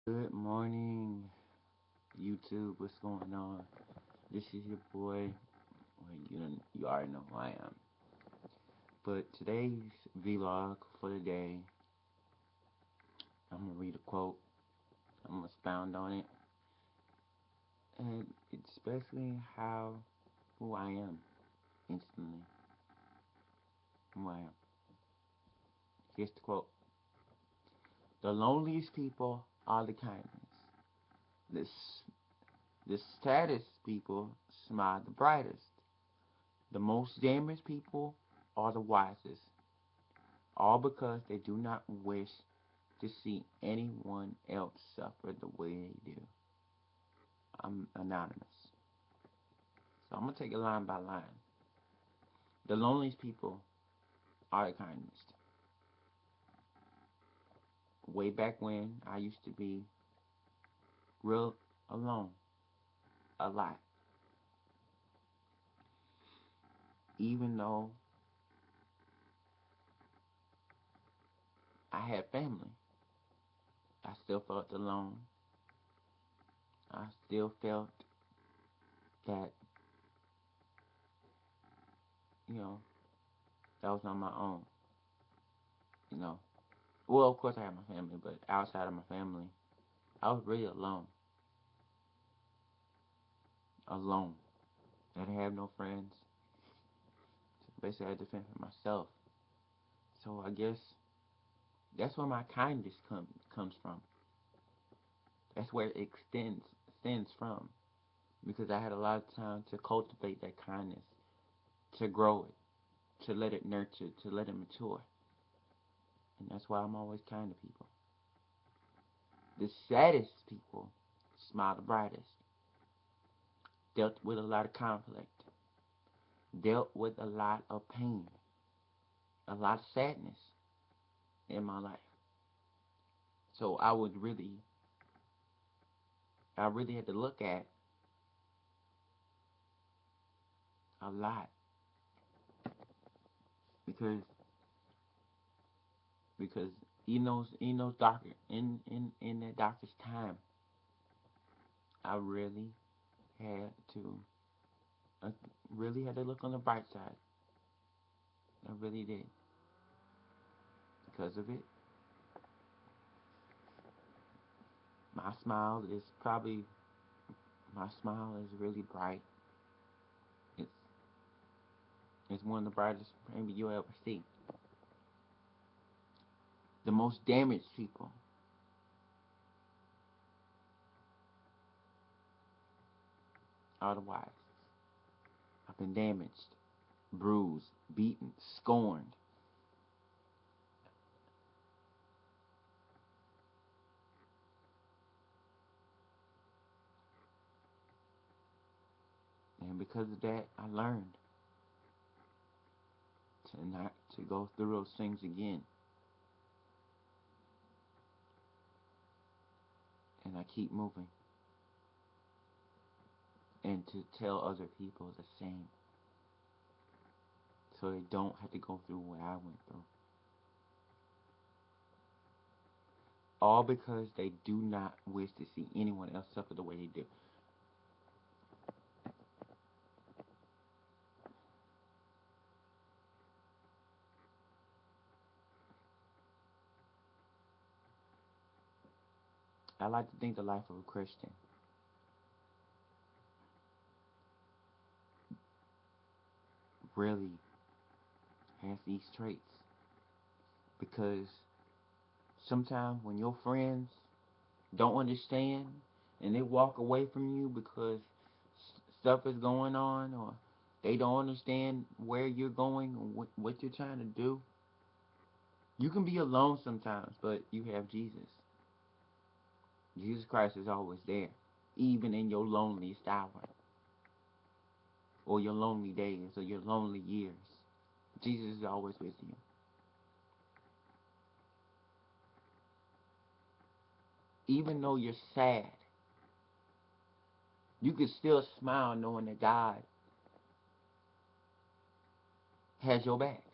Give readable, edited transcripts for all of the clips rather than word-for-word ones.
Good morning, YouTube. What's going on? This is your boy. Well, you already know who I am. But today's vlog for the day, I'm gonna read a quote. I'm gonna expound on it, and it's basically how who I am instantly. Who I am. Here's the quote: "The loneliest people are the kindest. The the saddest people smile the brightest. The most damaged people are the wisest. All because they do not wish to see anyone else suffer the way they do." I'm anonymous. So I'm going to take it line by line. The loneliest people are the kindest. Way back when, I used to be real alone a lot. Even though I had family, I still felt alone. I still felt that, you know, that was on my own. You know, well, of course I had my family, but outside of my family, I was really alone. Alone. I didn't have no friends. Basically, I had to fend for myself. So I guess that's where my kindness comes from. That's where it extends from. Because I had a lot of time to cultivate that kindness, to grow it, to let it nurture, to let it mature. And that's why I'm always kind to people. The saddest people smile the brightest. Dealt with a lot of conflict. Dealt with a lot of pain. A lot of sadness in my life. So I really had to look at a lot because because in those darker in that darkest time, I had to I really had to look on the bright side. I really did. Because of it, my smile is probably my smile is really bright. It's it's one of the brightest maybe you'll ever see. The most damaged people are the wise. I've been damaged, bruised, beaten, scorned, and because of that, I learned to not to go through those things again. And I keep moving, and to tell other people the same, so they don't have to go through what I went through. All because they do not wish to see anyone else suffer the way they do. I like to think the life of a Christian really has these traits, because sometimes when your friends don't understand and they walk away from you because stuff is going on, or they don't understand where you're going or what you're trying to do, you can be alone sometimes, but you have Jesus. Jesus Christ is always there, even in your loneliest hour, or your lonely days, or your lonely years. Jesus is always with you. Even though you're sad, you can still smile knowing that God has your back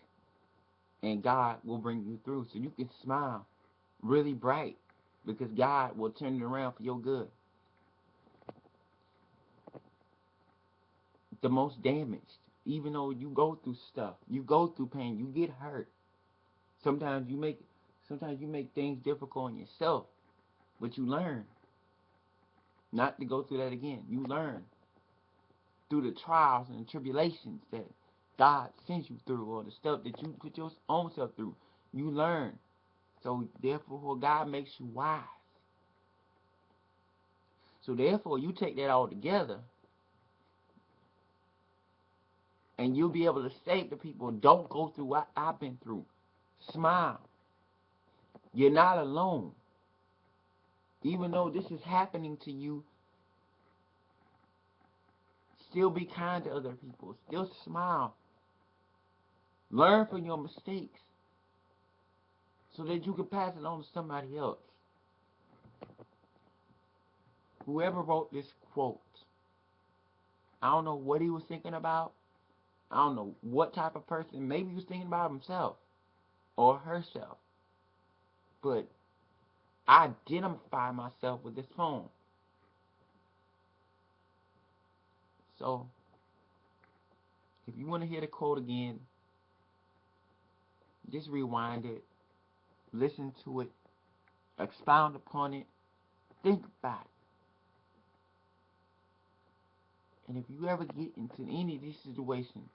and God will bring you through. So you can smile really bright because God will turn it around for your good. The most damaged, even though you go through stuff, you go through pain, you get hurt. Sometimes you make things difficult on yourself, but you learn not to go through that again. You learn through the trials and tribulations that God sends you through, or the stuff that you put your own self through. You learn. So therefore, God makes you wise. So therefore, you take that all together, and you'll be able to say to people, don't go through what I've been through. Smile. You're not alone. Even though this is happening to you, still be kind to other people. Still smile. Learn from your mistakes so that you can pass it on to somebody else. Whoever wrote this quote, I don't know what he was thinking about. I don't know what type of person. Maybe he was thinking about himself or herself. But I identify myself with this poem. So, if you want to hear the quote again, just rewind it, listen to it, expound upon it, think about it. And if you ever get into any of these situations,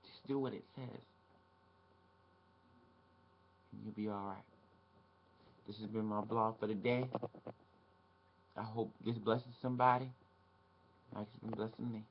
just do what it says, and you'll be alright. This has been my blog for the day. I hope this blesses somebody like it's been blessing me.